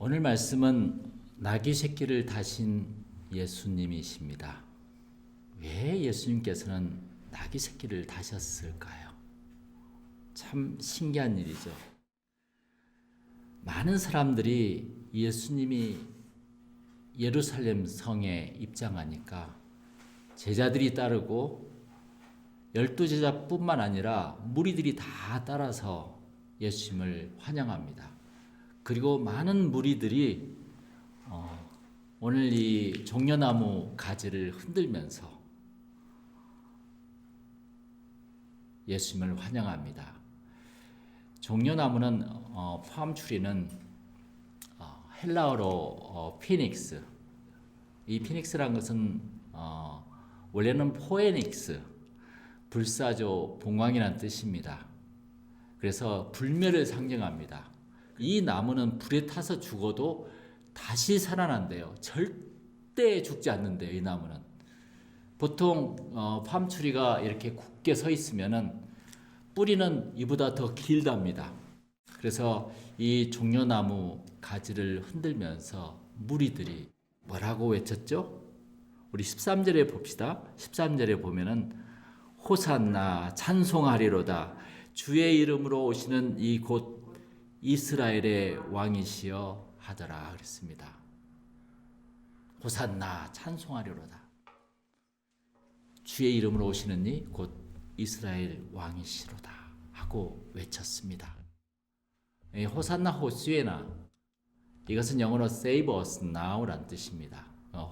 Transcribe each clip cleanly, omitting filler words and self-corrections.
오늘 말씀은 나귀 새끼를 다신 예수님이십니다. 왜 예수님께서는 나귀 새끼를 다셨을까요? 참 신기한 일이죠. 많은 사람들이 예수님이 예루살렘 성에 입장하니까 제자들이 따르고 12제자뿐만 아니라 무리들이 다 따라서 예수님을 환영합니다. 그리고 많은 무리들이 오늘 이 종려나무 가지를 흔들면서 예수님을 환영합니다. 종려나무는 팜트리는 헬라어로 피닉스. 이 피닉스란 것은 원래는 포에닉스, 불사조 봉황이라는 뜻입니다. 그래서 불멸을 상징합니다. 이 나무는 불에 타서 죽어도 다시 살아난대요. 절대 죽지 않는데요, 이 나무는. 보통 팜트리가 이렇게 굳게 서 있으면은 뿌리는 이보다 더 길답니다. 그래서 이 종려나무 가지를 흔들면서 무리들이 뭐라고 외쳤죠? 우리 13절에 봅시다. 13절에 보면은 호산나 찬송하리로다. 주의 이름으로 오시는 이 곧 이스라엘의 왕이시여 하더라 그랬습니다. 호산나 찬송하리로다. 주의 이름으로 오시는 이 곧 이스라엘 왕이시로다 하고 외쳤습니다. 호산나 호수에나 이것은 영어로 Save us now란 뜻입니다.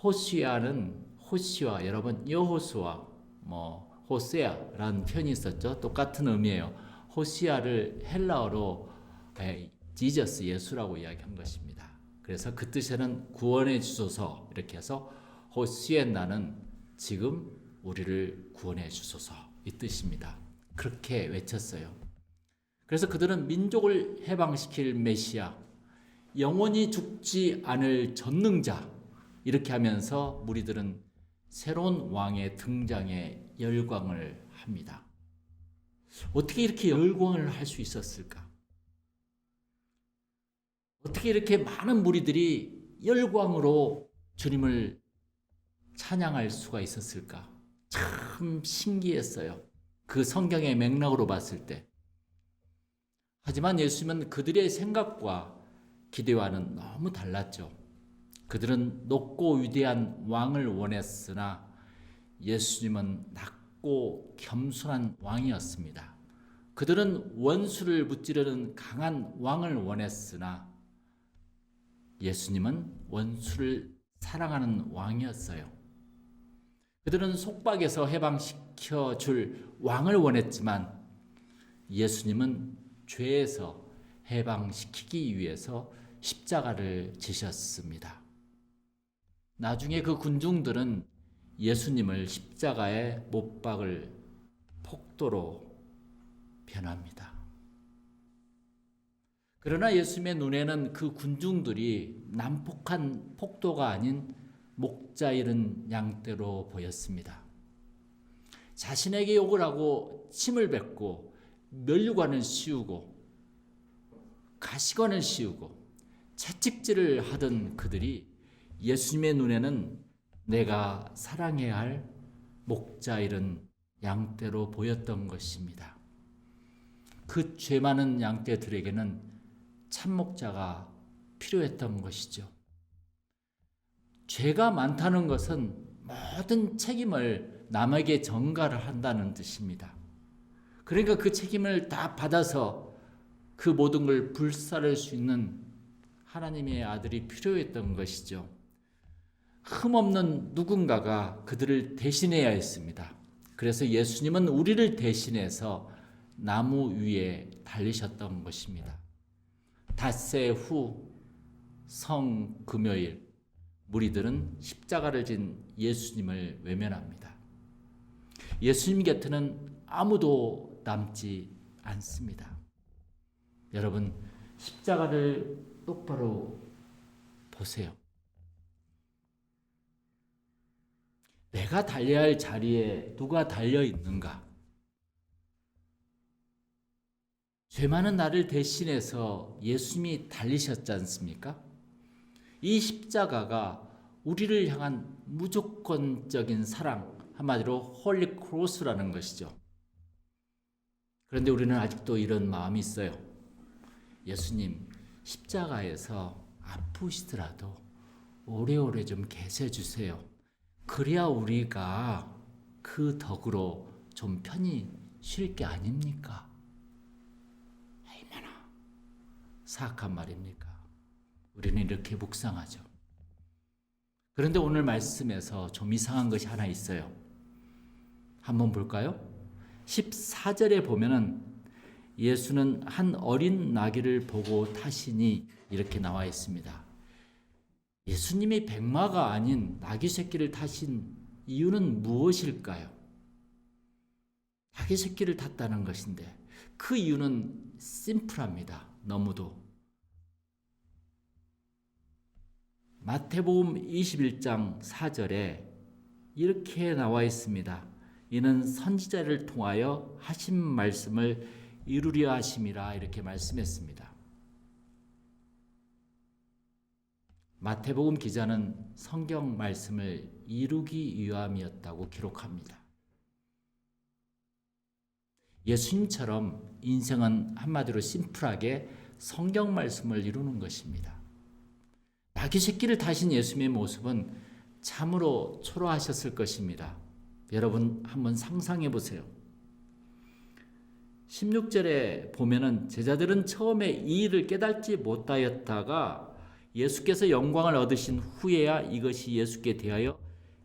호시아는 호시와 여러분 여호수아 호세아라는 표현이 있었죠. 똑같은 의미예요. 호시아를 헬라어로 지저스 예수라고 이야기한 것입니다. 그래서 그 뜻에는 구원해 주소서 이렇게 해서 호시엔나는 지금 우리를 구원해 주소서 이 뜻입니다. 그렇게 외쳤어요. 그래서 그들은 민족을 해방시킬 메시아, 영원히 죽지 않을 전능자 이렇게 하면서 무리들은 새로운 왕의 등장에 열광을 합니다. 어떻게 이렇게 열광을 할 수 있었을까? 어떻게 이렇게 많은 무리들이 열광으로 주님을 찬양할 수가 있었을까? 참 신기했어요. 그 성경의 맥락으로 봤을 때. 하지만 예수님은 그들의 생각과 기대와는 너무 달랐죠. 그들은 높고 위대한 왕을 원했으나 예수님은 낮고 겸손한 왕이었습니다. 그들은 원수를 무찌르는 강한 왕을 원했으나 예수님은 원수를 사랑하는 왕이었어요. 그들은 속박에서 해방시켜 줄 왕을 원했지만 예수님은 죄에서 해방시키기 위해서 십자가를 지셨습니다. 나중에 그 군중들은 예수님을 십자가에 못 박을 폭도로 변합니다. 그러나 예수님의 눈에는 그 군중들이 난폭한 폭도가 아닌 목자 잃은 양떼로 보였습니다. 자신에게 욕을 하고 침을 뱉고 면류관을 씌우고 가시관을 씌우고 채찍질을 하던 그들이 예수님의 눈에는 내가 사랑해야 할 목자 잃은 양떼로 보였던 것입니다. 그 죄 많은 양떼들에게는 참목자가 필요했던 것이죠. 죄가 많다는 것은 모든 책임을 남에게 전가를 한다는 뜻입니다. 그러니까 그 책임을 다 받아서 그 모든 걸 불사를 수 있는 하나님의 아들이 필요했던 것이죠. 흠없는 누군가가 그들을 대신해야 했습니다. 그래서 예수님은 우리를 대신해서 나무 위에 달리셨던 것입니다. 닷새 후 성금요일 무리들은 십자가를 진 예수님을 외면합니다. 예수님 곁에는 아무도 남지 않습니다. 여러분, 십자가를 똑바로 보세요. 내가 달려야 할 자리에 누가 달려 있는가? 죄 많은 나를 대신해서 예수님이 달리셨지 않습니까? 이 십자가가 우리를 향한 무조건적인 사랑, 한마디로 홀리 크로스라는 것이죠. 그런데 우리는 아직도 이런 마음이 있어요. 예수님, 십자가에서 아프시더라도 오래오래 좀 계셔 주세요. 그래야 우리가 그 덕으로 좀 편히 쉴 게 아닙니까? 얼마나 사악한 말입니까? 우리는 이렇게 묵상하죠. 그런데 오늘 말씀에서 좀 이상한 것이 하나 있어요. 한번 볼까요? 14절에 보면은 예수는 한 어린 나귀를 보고 타시니 이렇게 나와 있습니다. 예수님이 백마가 아닌 나귀 새끼를 타신 이유는 무엇일까요? 나귀 새끼를 탔다는 것인데 그 이유는 심플합니다. 너무도. 마태복음 21장 4절에 이렇게 나와 있습니다. 이는 선지자를 통하여 하신 말씀을 이루려 하심이라 이렇게 말씀했습니다. 마태복음 기자는 성경 말씀을 이루기 위함이었다고 기록합니다. 예수님처럼 인생은 한마디로 심플하게 성경 말씀을 이루는 것입니다. 나귀 새끼를 타신 예수님의 모습은 참으로 초라하셨을 것입니다. 여러분 한번 상상해 보세요. 16절에 보면은 제자들은 처음에 이 일을 깨닫지 못하였다가 예수께서 영광을 얻으신 후에야 이것이 예수께 대하여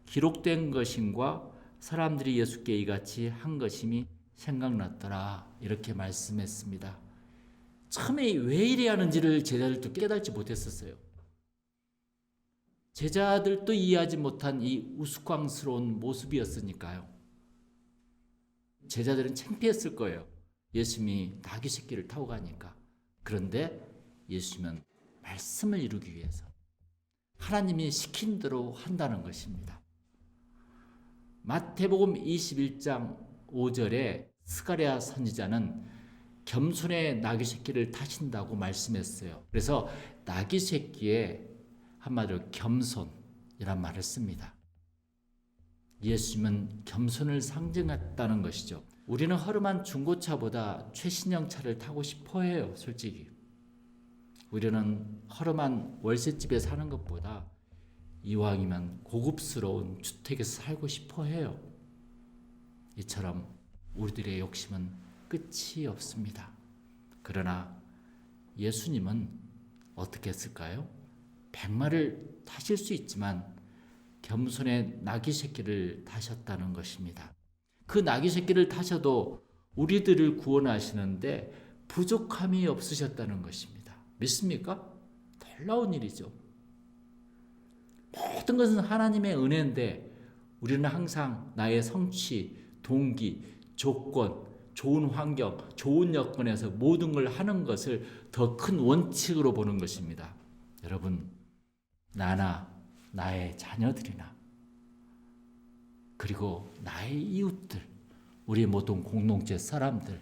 기록된 것임과 사람들이 예수께 이같이 한 것임이 생각났더라 이렇게 말씀했습니다. 처음에 왜 이래야 하는지를 제자들도 깨닫지 못했었어요. 제자들도 이해하지 못한 이 우스꽝스러운 모습이었으니까요. 제자들은 창피했을 거예요. 예수님이 나귀 새끼를 타고 가니까. 그런데 예수님은 말씀을 이루기 위해서 하나님이 시킨 대로 한다는 것입니다. 마태복음 21장 5절에 스가랴 선지자는 겸손의 나귀 새끼를 타신다고 말씀했어요. 그래서 나귀 새끼에 한마디로 겸손이란 말을 씁니다. 예수님은 겸손을 상징했다는 것이죠. 우리는 허름한 중고차보다 최신형 차를 타고 싶어 해요. 솔직히. 우리는 허름한 월세집에 사는 것보다 이왕이면 고급스러운 주택에서 살고 싶어 해요. 이처럼 우리들의 욕심은 끝이 없습니다. 그러나 예수님은 어떻게 했을까요? 백마를 타실 수 있지만 겸손의 나귀 새끼를 타셨다는 것입니다. 그 나귀 새끼를 타셔도 우리들을 구원하시는데 부족함이 없으셨다는 것입니다. 믿습니까? 놀라운 일이죠. 모든 것은 하나님의 은혜인데 우리는 항상 나의 성취, 동기, 조건, 좋은 환경, 좋은 여건에서 모든 걸 하는 것을 더 큰 원칙으로 보는 것입니다. 여러분, 나나 나의 자녀들이나 그리고 나의 이웃들, 우리 모든 공동체 사람들,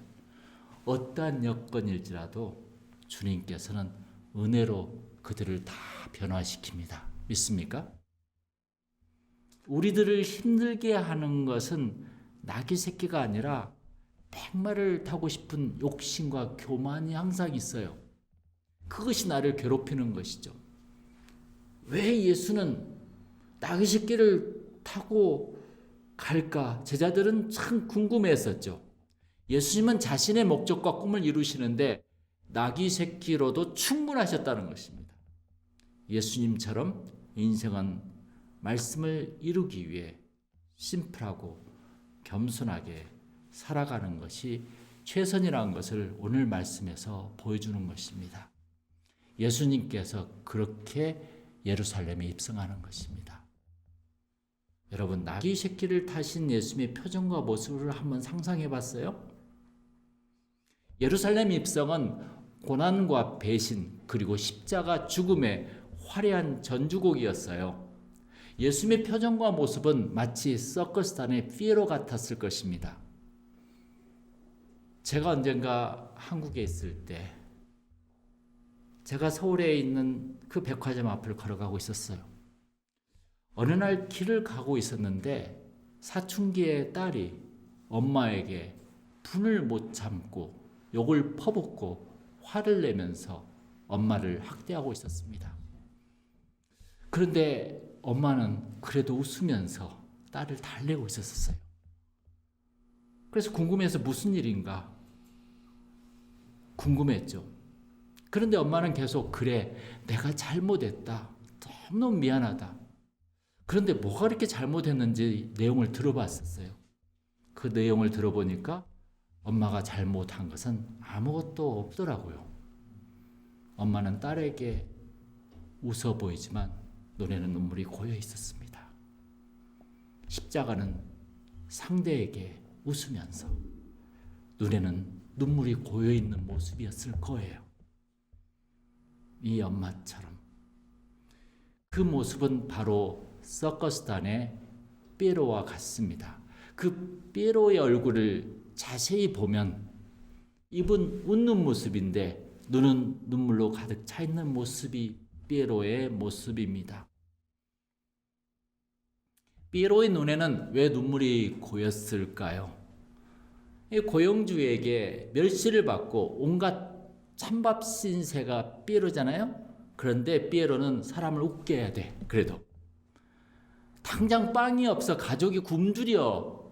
어떠한 여건일지라도 주님께서는 은혜로 그들을 다 변화시킵니다. 믿습니까? 우리들을 힘들게 하는 것은 나귀 새끼가 아니라 백마를 타고 싶은 욕심과 교만이 항상 있어요. 그것이 나를 괴롭히는 것이죠. 왜 예수는 나귀 새끼를 타고 갈까? 제자들은 참 궁금해했었죠. 예수님은 자신의 목적과 꿈을 이루시는데 나귀 새끼로도 충분하셨다는 것입니다. 예수님처럼 인생은 말씀을 이루기 위해 심플하고 겸손하게 살아가는 것이 최선이라는 것을 오늘 말씀에서 보여주는 것입니다. 예수님께서 그렇게 예루살렘에 입성하는 것입니다. 여러분, 나귀 새끼를 타신 예수님의 표정과 모습을 한번 상상해 봤어요? 예루살렘 입성은 고난과 배신 그리고 십자가 죽음의 화려한 전주곡이었어요. 예수님의 표정과 모습은 마치 서커스단의 피에로 같았을 것입니다. 제가 언젠가 한국에 있을 때 제가 서울에 있는 그 백화점 앞을 걸어가고 있었어요. 어느 날 길을 가고 있었는데 사춘기의 딸이 엄마에게 분을 못 참고 욕을 퍼붓고 화를 내면서 엄마를 학대하고 있었습니다. 그런데 엄마는 그래도 웃으면서 딸을 달래고 있었어요. 그래서 궁금해서 무슨 일인가 궁금했죠. 그런데 엄마는 계속 그래, 내가 잘못했다. 너무너무 미안하다. 그런데 뭐가 그렇게 잘못했는지 내용을 들어봤었어요. 그 내용을 들어보니까 엄마가 잘못한 것은 아무것도 없더라고요. 엄마는 딸에게 웃어 보이지만 눈에는 눈물이 고여 있었습니다. 십자가는 상대에게 웃으면서 눈에는 눈물이 고여 있는 모습이었을 거예요. 이 엄마처럼. 그 모습은 바로 서커스단의 삐에로와 같습니다. 그 삐에로의 얼굴을 자세히 보면 입은 웃는 모습인데 눈은 눈물로 가득 차 있는 모습이 삐에로의 모습입니다. 삐에로의 눈에는 왜 눈물이 고였을까요? 이 고용주에게 멸시를 받고 온갖 찬밥 신세가 삐에로잖아요. 그런데 삐에로는 사람을 웃게 해야 돼. 그래도 당장 빵이 없어 가족이 굶주려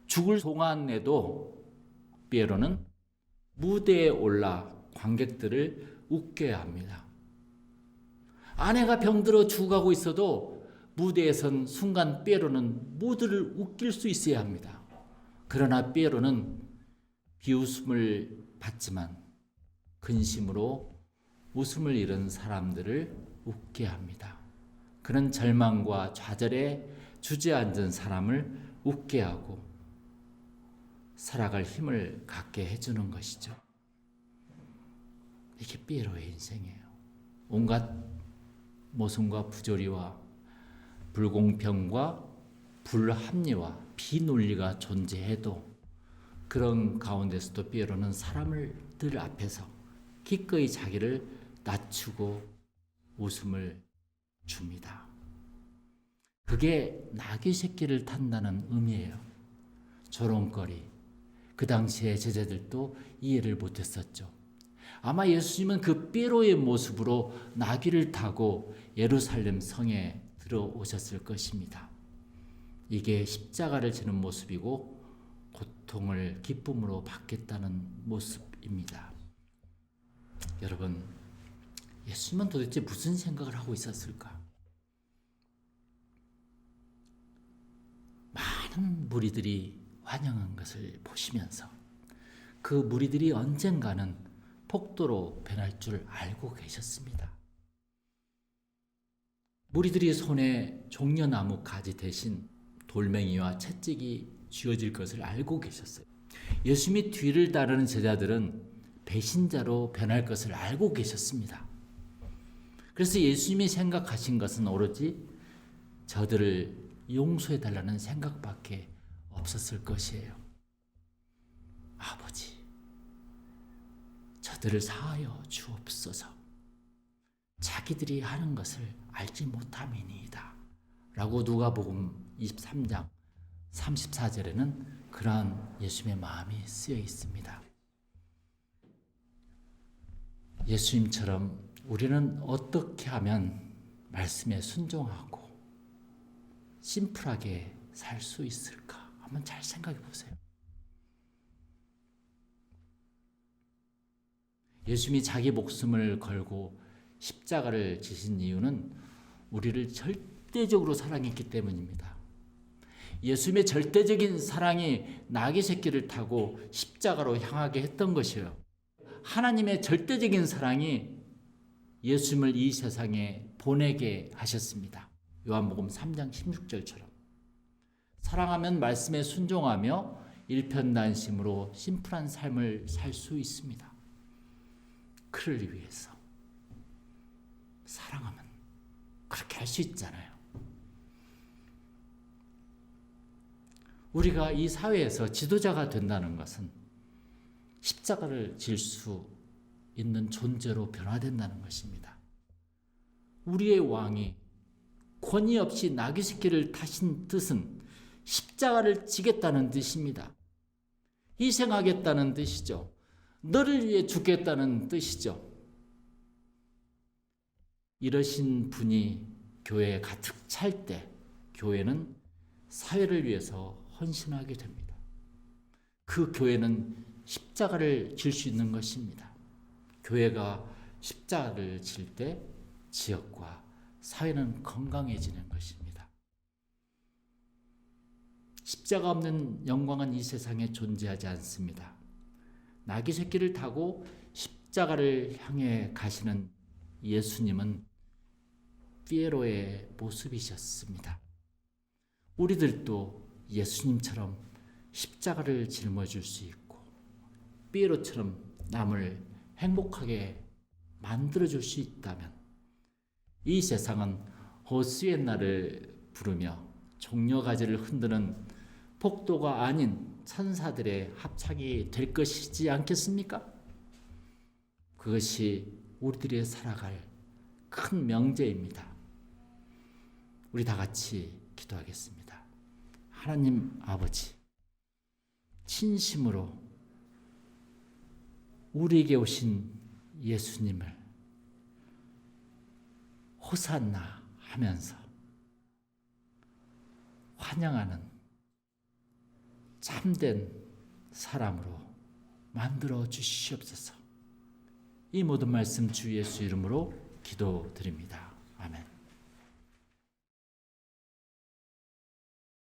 죽을 동안에도 삐에로는 무대에 올라 관객들을 웃게 합니다. 아내가 병들어 죽어가고 있어도 무대에 선 순간 삐에로는 모두를 웃길 수 있어야 합니다. 그러나 삐에로는 비웃음을 받지만 근심으로 웃음을 잃은 사람들을 웃게 합니다. 그는 절망과 좌절에 주저앉은 사람을 웃게 하고 살아갈 힘을 갖게 해주는 것이죠. 이게 삐에로의 인생이에요. 온갖 모순과 부조리와 불공평과 불합리와 비논리가 존재해도 그런 가운데서도 삐에로는 사람들 앞에서 기꺼이 자기를 낮추고 웃음을 줍니다. 그게 나귀 새끼를 탄다는 의미예요. 조롱거리. 그 당시에 제자들도 이해를 못했었죠. 아마 예수님은 그 삐에로의 모습으로 나귀를 타고 예루살렘 성에 들어오셨을 것입니다. 이게 십자가를 지는 모습이고 고통을 기쁨으로 받겠다는 모습입니다. 여러분, 예수님은 도대체 무슨 생각을 하고 있었을까? 많은 무리들이 환영한 것을 보시면서 그 무리들이 언젠가는 폭도로 변할 줄 알고 계셨습니다. 무리들이 손에 종려나무 가지 대신 돌멩이와 채찍이 쥐어질 것을 알고 계셨어요. 예수님이 뒤를 따르는 제자들은 배신자로 변할 것을 알고 계셨습니다. 그래서 예수님이 생각하신 것은 오로지 저들을 용서해달라는 생각밖에 없었을 것이에요. 아버지, 저들을 사하여 주옵소서. 자기들이 하는 것을 알지 못함이니이다. 라고 누가복음 23장 34절에는 그러한 예수님의 마음이 쓰여 있습니다. 예수님처럼 우리는 어떻게 하면 말씀에 순종하고 심플하게 살 수 있을까? 한번 잘 생각해 보세요. 예수님이 자기 목숨을 걸고 십자가를 지신 이유는 우리를 절대적으로 사랑했기 때문입니다. 예수님의 절대적인 사랑이 나귀 새끼를 타고 십자가로 향하게 했던 것이에요. 하나님의 절대적인 사랑이 예수님을 이 세상에 보내게 하셨습니다. 요한복음 3장 16절처럼. 사랑하면 말씀에 순종하며 일편단심으로 심플한 삶을 살 수 있습니다. 그를 위해서 사랑하면 그렇게 할 수 있잖아요. 우리가 이 사회에서 지도자가 된다는 것은 십자가를 질 수 있는 존재로 변화된다는 것입니다. 우리의 왕이 권위 없이 나귀 새끼를 타신 뜻은 십자가를 지겠다는 뜻입니다. 희생하겠다는 뜻이죠. 너를 위해 죽겠다는 뜻이죠. 이러신 분이 교회에 가득 찰 때 교회는 사회를 위해서 헌신하게 됩니다. 그 교회는 십자가를 질 수 있는 것입니다. 교회가 십자가를 질 때 지역과 사회는 건강해지는 것입니다. 십자가 없는 영광은 이 세상에 존재하지 않습니다. 나귀 새끼를 타고 십자가를 향해 가시는 예수님은 피에로의 모습이셨습니다. 우리들도 예수님처럼 십자가를 짊어질 수 있고 피에로처럼 남을 행복하게 만들어줄 수 있다면 이 세상은 호시엔나를 부르며 종려가지를 흔드는 폭도가 아닌 천사들의 합창이 될 것이지 않겠습니까? 그것이 우리들이 살아갈 큰 명제입니다. 우리 다 같이 기도하겠습니다. 하나님 아버지, 진심으로 우리에게 오신 예수님을 호산나 하면서 환영하는 참된 사람으로 만들어 주시옵소서. 이 모든 말씀 주 예수 이름으로 기도드립니다. 아멘.